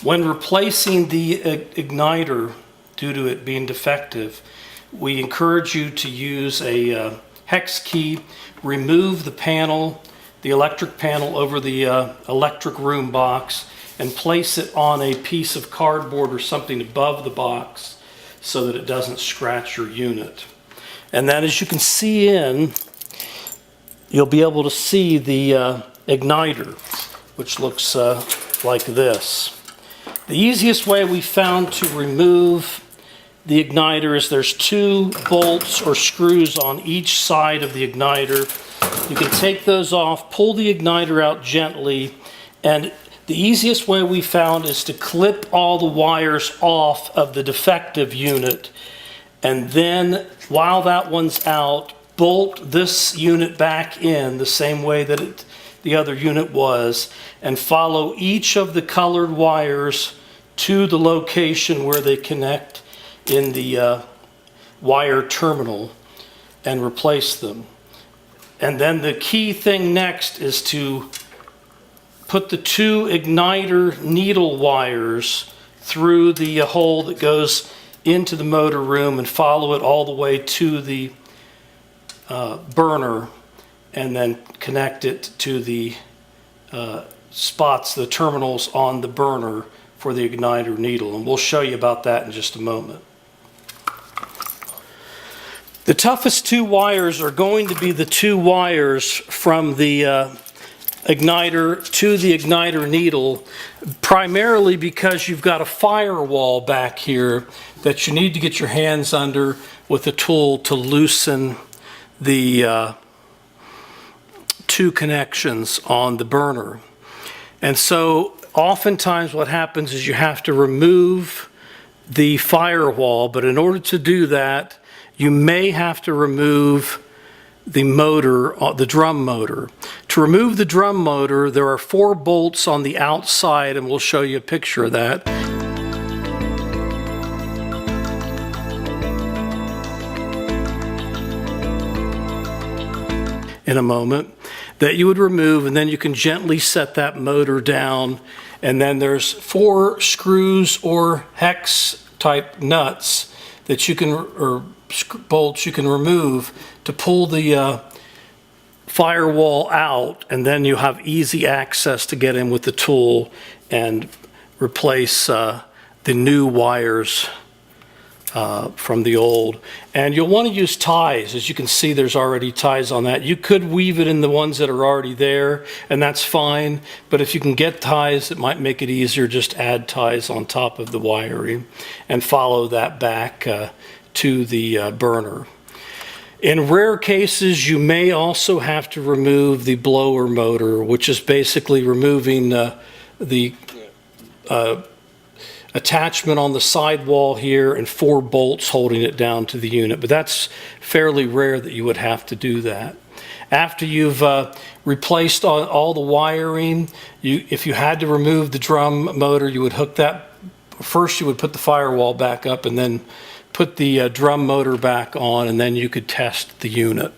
When replacing the igniter, due to it being defective, we encourage you to use a hex key, remove the panel, the electric panel over the electric room box, and place it on a piece of cardboard or something above the box so that it doesn't scratch your unit. And then as you can see in, you'll be able to see the igniter, which looks like this. The easiest way we found to remove the igniter is there's 2 bolts or screws on each side of the igniter. You can take those off, pull the igniter out gently, and the easiest way we found is to clip all the wires off of the defective unit, and then while that one's out, bolt this unit back in the same way that the other unit was, and follow each of the colored wires to the location where they connect in the wire terminal and replace them. And then the key thing next is to put the 2 igniter needle wires through the hole that goes into the motor room and follow it all the way to the burner, and then connect it to the spots, the terminals on the burner for the igniter needle. And we'll show you about that in just a moment. The toughest 2 wires are going to be the 2 wires from the igniter to the igniter needle, primarily because you've got a firewall back here that you need to get your hands under with a tool to loosen the 2 connections on the burner. And so oftentimes what happens is you have to remove the firewall, but in order to do that, you may have to remove the motor, the drum motor. To remove the drum motor, there are 4 bolts on the outside, and we'll show you a picture of that. In a moment, that you would remove, and then you can gently set that motor down. And then there's 4 screws or hex type nuts that you can, or bolts you can remove to pull the firewall out, and then you have easy access to get in with the tool and replace the new wires from the old. And you'll want to use ties. As you can see, there's already ties on that. You could weave it in the ones that are already there, and that's fine. But if you can get ties, it might make it easier. Just add ties on top of the wiring and follow that back to the burner. In rare cases, you may also have to remove the blower motor, which is basically removing the attachment on the sidewall here and 4 bolts holding it down to the unit. But that's fairly rare that you would have to do that. After you've replaced all the wiring, if you had to remove the drum motor, you would hook that. First you would put the firewall back up and then put the drum motor back on, and then you could test the unit.